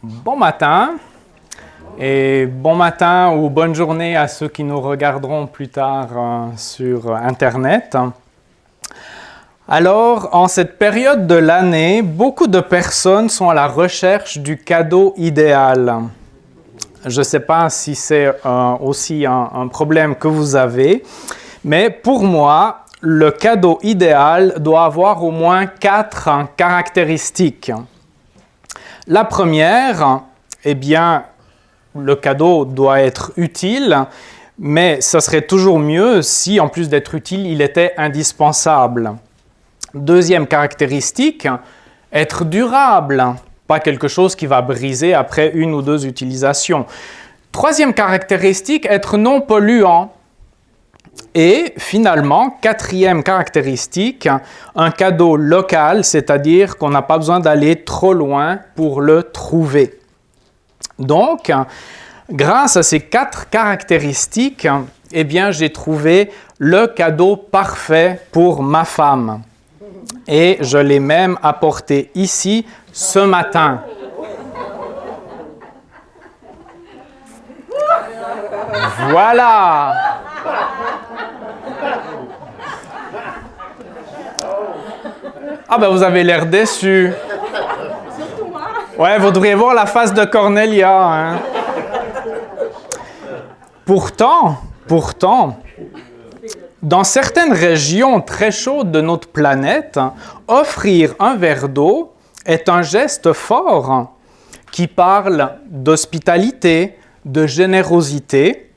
Bon matin et bon matin ou bonne journée à ceux qui nous regarderont plus tard sur Internet. Alors, en cette période de l'année, beaucoup de personnes sont à la recherche du cadeau idéal. Je ne sais pas si c'est aussi un problème que vous avez, mais pour moi, le cadeau idéal doit avoir au moins 4 caractéristiques. La première, eh bien, le cadeau doit être utile, mais ça serait toujours mieux si, en plus d'être utile, il était indispensable. Deuxième caractéristique, être durable, pas quelque chose qui va briser après 1 ou 2 utilisations. Troisième caractéristique, être non polluant. Et finalement, 4e caractéristique, un cadeau local, c'est-à-dire qu'on n'a pas besoin d'aller trop loin pour le trouver. Donc, grâce à ces 4 caractéristiques, eh bien, j'ai trouvé le cadeau parfait pour ma femme. Et je l'ai même apporté ici ce matin. Voilà! Ah ben vous avez l'air déçu. Ouais, vous devriez voir la face de Cornelia. Hein. Pourtant, dans certaines régions très chaudes de notre planète, offrir un verre d'eau est un geste fort qui parle d'hospitalité, de générosité,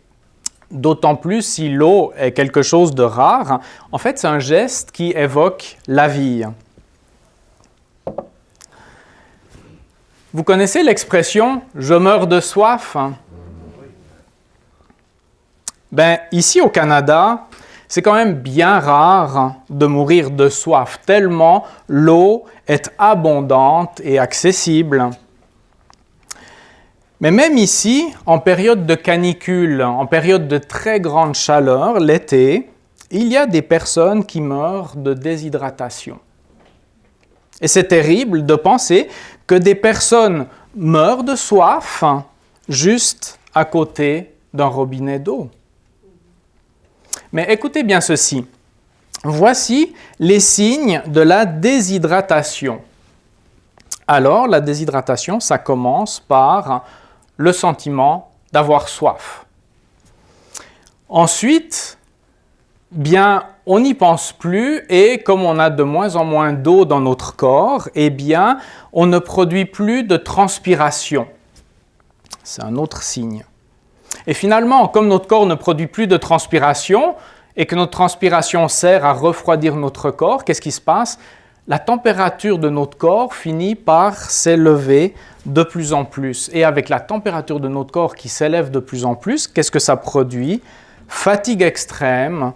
d'autant plus si l'eau est quelque chose de rare. En fait, c'est un geste qui évoque la vie. Vous connaissez l'expression « je meurs de soif » ? Ben, ici au Canada, c'est quand même bien rare de mourir de soif, tellement l'eau est abondante et accessible. Mais même ici, en période de canicule, en période de très grande chaleur, l'été, il y a des personnes qui meurent de déshydratation. Et c'est terrible de penser que des personnes meurent de soif juste à côté d'un robinet d'eau. Mais écoutez bien ceci. Voici les signes de la déshydratation. Alors, la déshydratation, ça commence par le sentiment d'avoir soif. Ensuite, bien, on n'y pense plus et comme on a de moins en moins d'eau dans notre corps, eh bien, on ne produit plus de transpiration. C'est un autre signe. Et finalement, comme notre corps ne produit plus de transpiration et que notre transpiration sert à refroidir notre corps, qu'est-ce qui se passe? La température de notre corps finit par s'élever de plus en plus. Et avec la température de notre corps qui s'élève de plus en plus, qu'est-ce que ça produit? Fatigue extrême,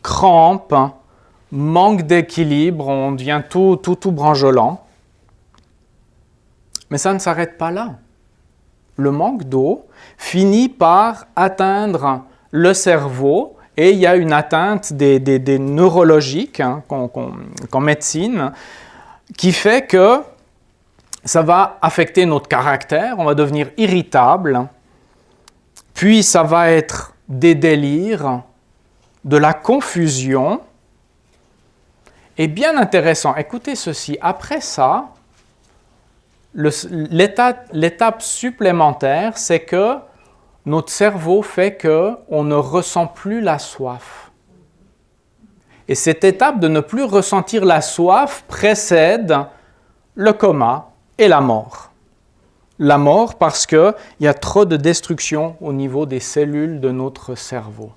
crampes, manque d'équilibre, on devient tout branjolant. Mais ça ne s'arrête pas là. Le manque d'eau finit par atteindre le cerveau et il y a une atteinte des neurologiques qu'en médecine qui fait que ça va affecter notre caractère, on va devenir irritable, puis ça va être des délires, de la confusion. Et bien intéressant, écoutez ceci, après ça, l'étape supplémentaire, c'est que notre cerveau fait qu'on ne ressent plus la soif. Et cette étape de ne plus ressentir la soif précède le coma et la mort. La mort parce qu'il y a trop de destruction au niveau des cellules de notre cerveau.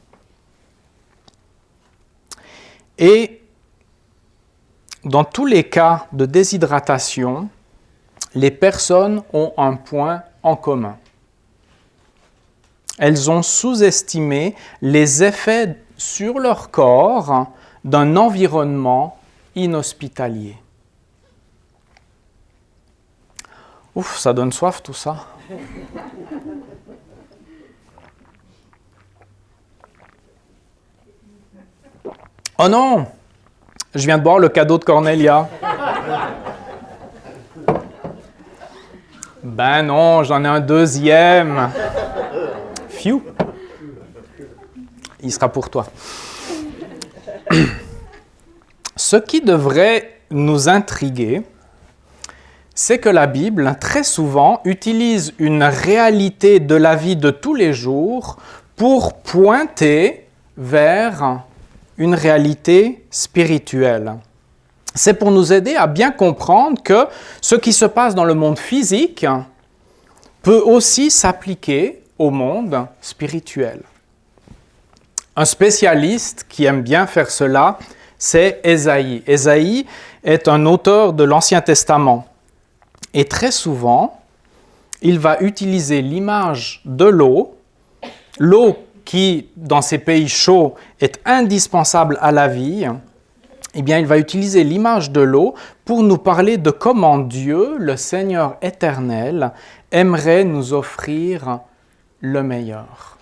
Et dans tous les cas de déshydratation, les personnes ont un point en commun. Elles ont sous-estimé les effets sur leur corps d'un environnement inhospitalier. Ouf, ça donne soif tout ça. Oh non! Je viens de boire le cadeau de Cornelia. Ben non, j'en ai un deuxième. Phew. Il sera pour toi. Ce qui devrait nous intriguer, c'est que la Bible, très souvent, utilise une réalité de la vie de tous les jours pour pointer vers une réalité spirituelle. C'est pour nous aider à bien comprendre que ce qui se passe dans le monde physique peut aussi s'appliquer au monde spirituel. Un spécialiste qui aime bien faire cela, c'est Ésaïe. Ésaïe est un auteur de l'Ancien Testament. Et très souvent, il va utiliser l'image de l'eau qui, dans ces pays chauds, est indispensable à la vie. Eh bien, il va utiliser l'image de l'eau pour nous parler de comment Dieu, le Seigneur éternel, aimerait nous offrir le meilleur.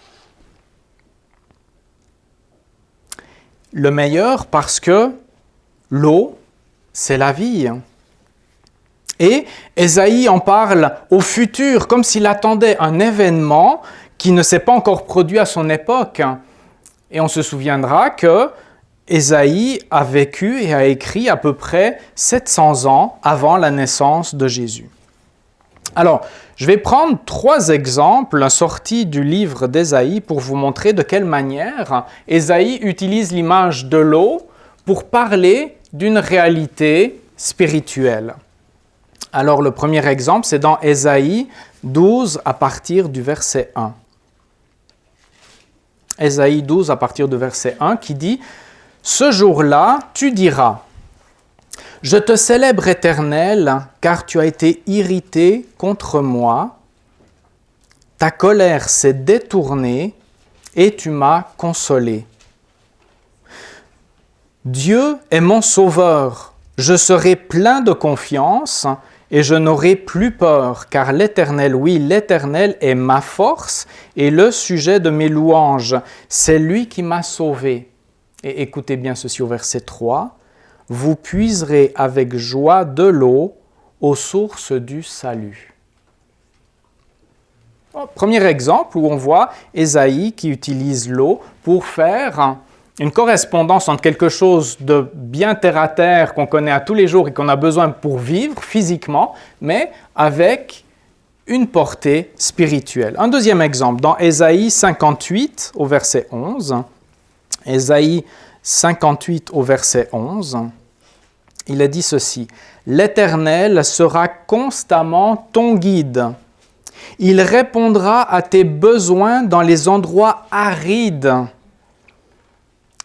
Le meilleur parce que l'eau, c'est la vie. Et Ésaïe en parle au futur, comme s'il attendait un événement qui ne s'est pas encore produit à son époque. Et on se souviendra que Ésaïe a vécu et a écrit à peu près 700 ans avant la naissance de Jésus. Alors, je vais prendre 3 exemples sortis du livre d'Ésaïe pour vous montrer de quelle manière Ésaïe utilise l'image de l'eau pour parler d'une réalité spirituelle. Alors, le premier exemple, c'est dans Ésaïe 12 à partir du verset 1. Ésaïe 12 à partir du verset 1 qui dit « Ce jour-là, tu diras, je te célèbre Éternel, car tu as été irrité contre moi. Ta colère s'est détournée et tu m'as consolé. Dieu est mon sauveur, je serai plein de confiance et je n'aurai plus peur, car l'Éternel, oui, l'Éternel est ma force et le sujet de mes louanges. C'est lui qui m'a sauvé. » Et écoutez bien ceci au verset 3. Vous puiserez avec joie de l'eau aux sources du salut. Premier exemple où on voit Ésaïe qui utilise l'eau pour faire une correspondance entre quelque chose de bien terre-à-terre qu'on connaît à tous les jours et qu'on a besoin pour vivre physiquement, mais avec une portée spirituelle. Un deuxième exemple, dans Ésaïe 58 au verset 11, Ésaïe 58 au verset 11, il a dit ceci, « L'Éternel sera constamment ton guide. Il répondra à tes besoins dans les endroits arides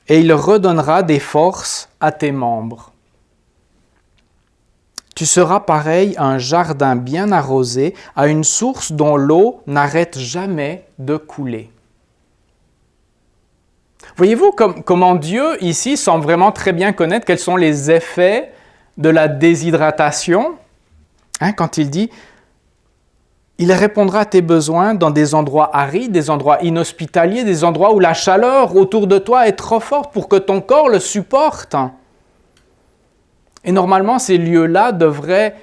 et il redonnera des forces à tes membres. Tu seras pareil à un jardin bien arrosé, à une source dont l'eau n'arrête jamais de couler. » Voyez-vous comment Dieu, ici, semble vraiment très bien connaître quels sont les effets de la déshydratation, quand il dit « Il répondra à tes besoins dans des endroits arides, des endroits inhospitaliers, des endroits où la chaleur autour de toi est trop forte pour que ton corps le supporte. » Et normalement, ces lieux-là devraient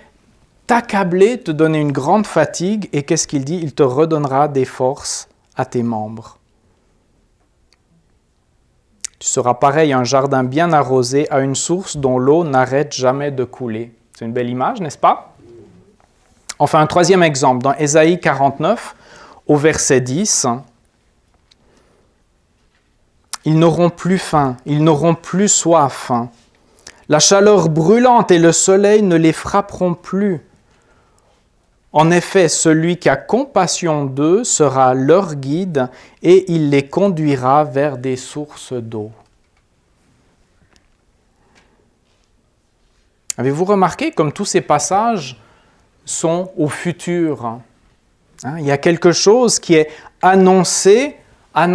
t'accabler, te donner une grande fatigue. Et qu'est-ce qu'il dit? Il te redonnera des forces à tes membres. Tu seras pareil à un jardin bien arrosé, à une source dont l'eau n'arrête jamais de couler. C'est une belle image, n'est-ce pas? Enfin, un troisième exemple, dans Ésaïe 49, au verset 10, « Ils n'auront plus faim, ils n'auront plus soif. La chaleur brûlante et le soleil ne les frapperont plus. En effet, celui qui a compassion d'eux sera leur guide et il les conduira vers des sources d'eau. » Avez-vous remarqué comme tous ces passages sont au futur? Il y a quelque chose qui est annoncé à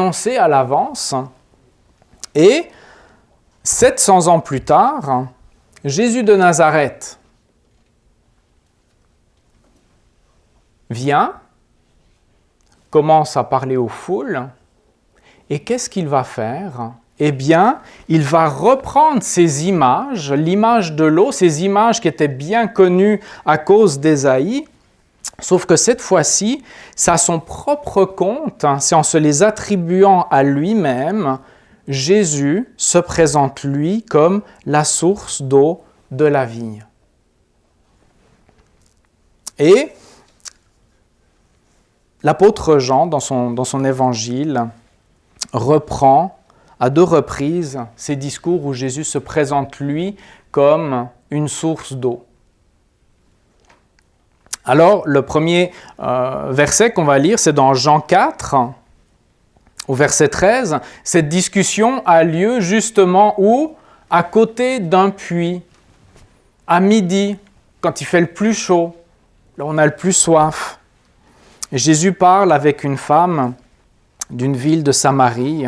l'avance. Et 700 ans plus tard, Jésus de Nazareth vient, commence à parler aux foules, et qu'est-ce qu'il va faire? Eh bien, il va reprendre ces images, l'image de l'eau, ces images qui étaient bien connues à cause d'Ésaïe, Sauf que cette fois-ci, c'est à son propre compte, c'est en se les attribuant à lui-même, Jésus se présente lui comme la source d'eau de la vie. Et l'apôtre Jean, dans son évangile, reprend à 2 reprises ces discours où Jésus se présente lui comme une source d'eau. Alors, le premier verset qu'on va lire, c'est dans Jean 4, au verset 13. Cette discussion a lieu justement où? À côté d'un puits, à midi, quand il fait le plus chaud, là on a le plus soif. Et Jésus parle avec une femme d'une ville de Samarie.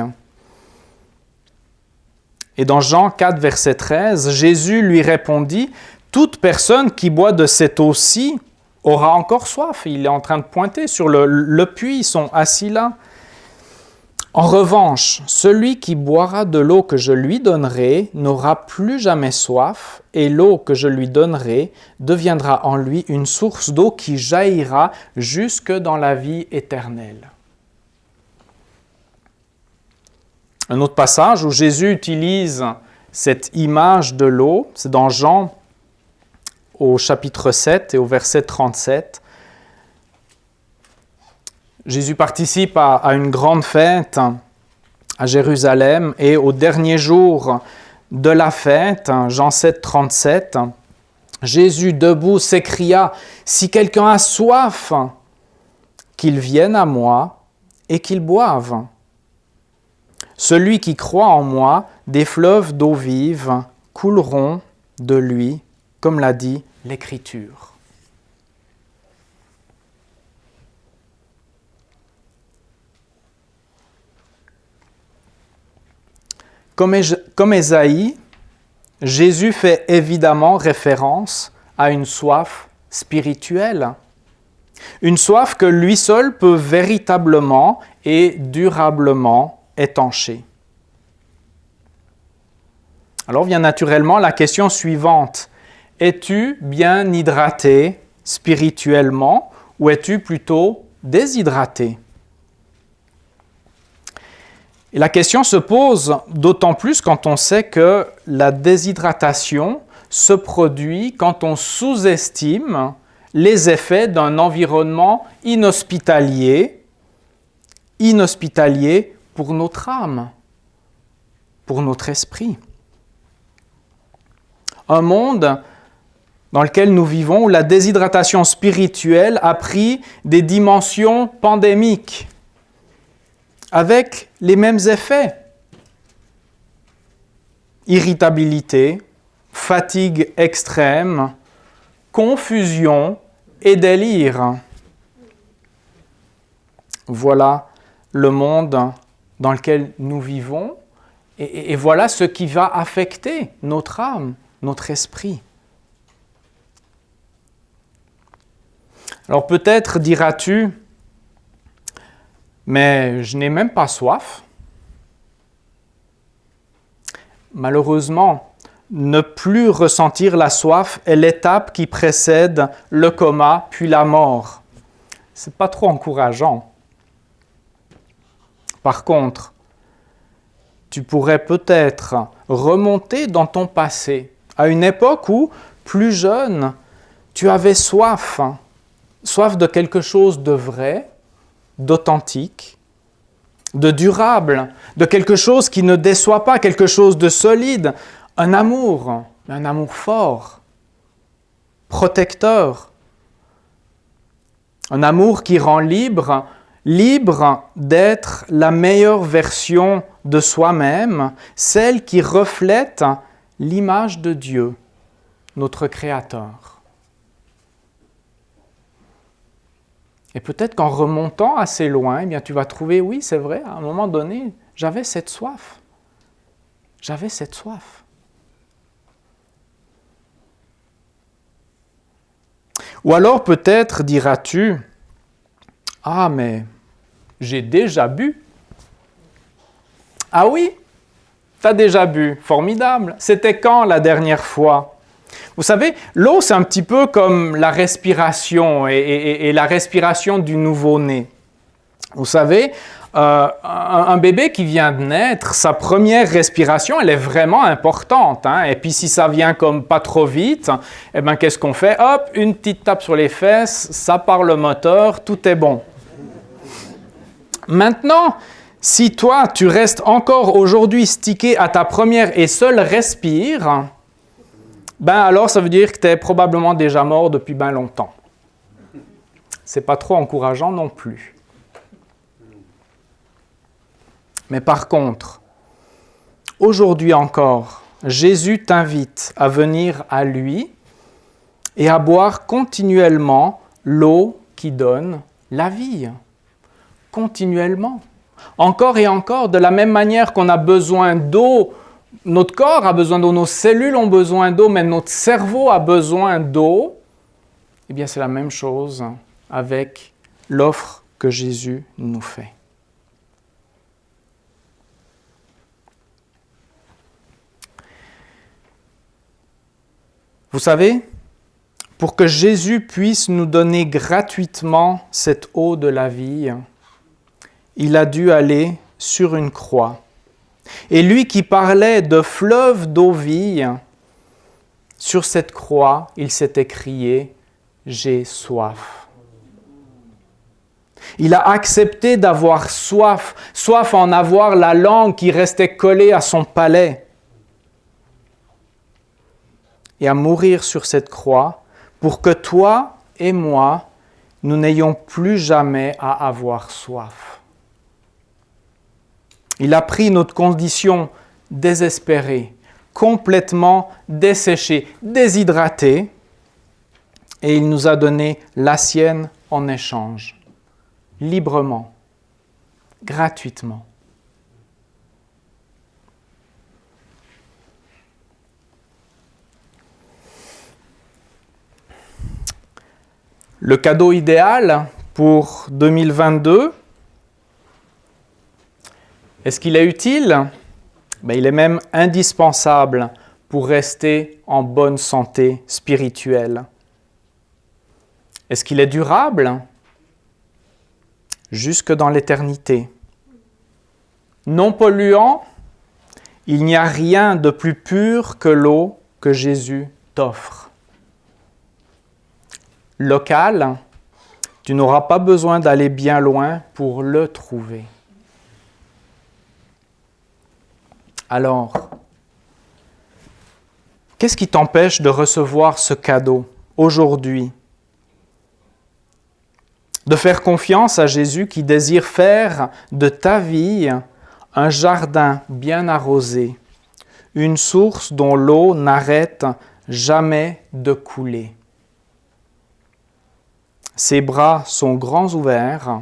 Et dans Jean 4, verset 13, Jésus lui répondit, « Toute personne qui boit de cette eau-ci aura encore soif. » Il est en train de pointer sur le puits, ils sont assis là. « En revanche, celui qui boira de l'eau que je lui donnerai n'aura plus jamais soif, et l'eau que je lui donnerai deviendra en lui une source d'eau qui jaillira jusque dans la vie éternelle. » Un autre passage où Jésus utilise cette image de l'eau, c'est dans Jean au chapitre 7 et au verset 37. Jésus participe à une grande fête à Jérusalem et au dernier jour de la fête, Jean 7, 37, Jésus debout s'écria « Si quelqu'un a soif, qu'il vienne à moi et qu'il boive. Celui qui croit en moi, des fleuves d'eau vive couleront de lui, comme l'a dit l'Écriture. » Comme Ésaïe, Jésus fait évidemment référence à une soif spirituelle. Une soif que lui seul peut véritablement et durablement étancher. Alors vient naturellement la question suivante. Es-tu bien hydraté spirituellement ou es-tu plutôt déshydraté? Et la question se pose d'autant plus quand on sait que la déshydratation se produit quand on sous-estime les effets d'un environnement inhospitalier pour notre âme, pour notre esprit. Un monde dans lequel nous vivons où la déshydratation spirituelle a pris des dimensions pandémiques, avec les mêmes effets. Irritabilité, fatigue extrême, confusion et délire. Voilà le monde dans lequel nous vivons et voilà ce qui va affecter notre âme, notre esprit. Alors peut-être diras-tu, mais je n'ai même pas soif. Malheureusement, ne plus ressentir la soif est l'étape qui précède le coma puis la mort. Ce n'est pas trop encourageant. Par contre, tu pourrais peut-être remonter dans ton passé, à une époque où, plus jeune, tu avais soif de quelque chose de vrai, d'authentique, de durable, de quelque chose qui ne déçoit pas, quelque chose de solide, un amour fort, protecteur, un amour qui rend libre d'être la meilleure version de soi-même, celle qui reflète l'image de Dieu, notre Créateur. Et peut-être qu'en remontant assez loin, eh bien, tu vas trouver, oui, c'est vrai, à un moment donné, j'avais cette soif. J'avais cette soif. Ou alors peut-être diras-tu, « Ah, mais j'ai déjà bu. » Ah oui, tu as déjà bu, formidable. C'était quand la dernière fois? Vous savez, l'eau, c'est un petit peu comme la respiration et la respiration du nouveau-né. Vous savez, un bébé qui vient de naître, sa première respiration, elle est vraiment importante. Hein? Et puis si ça vient comme pas trop vite, eh bien qu'est-ce qu'on fait? Hop, une petite tape sur les fesses, ça part le moteur, tout est bon. Maintenant, si toi, tu restes encore aujourd'hui stické à ta première et seule respire, ben alors ça veut dire que tu es probablement déjà mort depuis bien longtemps. C'est pas trop encourageant non plus. Mais par contre, aujourd'hui encore, Jésus t'invite à venir à lui et à boire continuellement l'eau qui donne la vie. Continuellement. Encore et encore, de la même manière qu'on a besoin d'eau, notre corps a besoin d'eau, nos cellules ont besoin d'eau, mais notre cerveau a besoin d'eau, eh bien c'est la même chose avec l'offre que Jésus nous fait. Vous savez, pour que Jésus puisse nous donner gratuitement cette eau de la vie, il a dû aller sur une croix. Et lui qui parlait de fleuve d'eau-vie, sur cette croix, il s'est écrié « J'ai soif ». Il a accepté d'avoir soif, soif en avoir la langue qui restait collée à son palais. Et à mourir sur cette croix pour que toi et moi, nous n'ayons plus jamais à avoir soif. Il a pris notre condition désespérée, complètement desséchée, déshydratée, et il nous a donné la sienne en échange, librement, gratuitement. Le cadeau idéal pour 2022, est-ce qu'il est utile? Il est même indispensable pour rester en bonne santé spirituelle. Est-ce qu'il est durable? Jusque dans l'éternité. Non polluant, il n'y a rien de plus pur que l'eau que Jésus t'offre. Local, tu n'auras pas besoin d'aller bien loin pour le trouver. Alors, qu'est-ce qui t'empêche de recevoir ce cadeau aujourd'hui? De faire confiance à Jésus qui désire faire de ta vie un jardin bien arrosé, une source dont l'eau n'arrête jamais de couler. Ses bras sont grands ouverts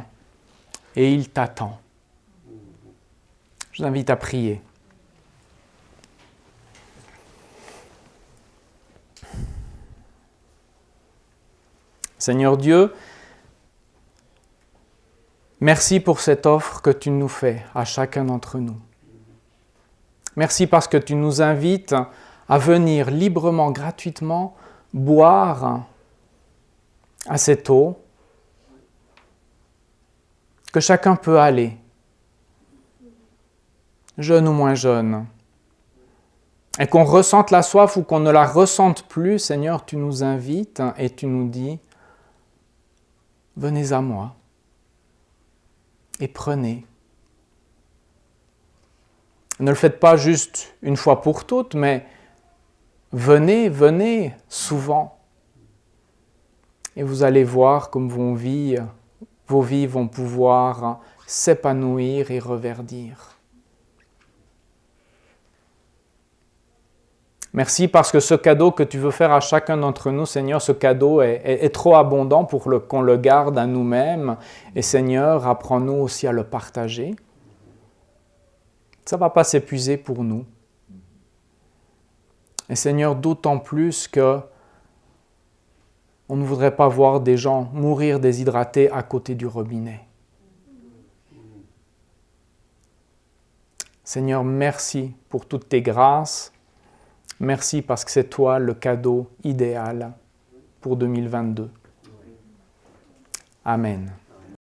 et il t'attend. Je vous invite à prier. Seigneur Dieu, merci pour cette offre que tu nous fais à chacun d'entre nous. Merci parce que tu nous invites à venir librement, gratuitement, boire à cette eau, que chacun peut aller, jeune ou moins jeune. Et qu'on ressente la soif ou qu'on ne la ressente plus, Seigneur, tu nous invites et tu nous dis, venez à moi et prenez. Ne le faites pas juste une fois pour toutes, mais venez souvent. Et vous allez voir comme vos vies vont pouvoir s'épanouir et reverdir. Merci parce que ce cadeau que tu veux faire à chacun d'entre nous, Seigneur, ce cadeau est trop abondant pour qu'on le garde à nous-mêmes. Et Seigneur, apprends-nous aussi à le partager. Ça ne va pas s'épuiser pour nous. Et Seigneur, d'autant plus que on ne voudrait pas voir des gens mourir déshydratés à côté du robinet. Seigneur, merci pour toutes tes grâces. Merci parce que c'est toi le cadeau idéal pour 2022. Amen.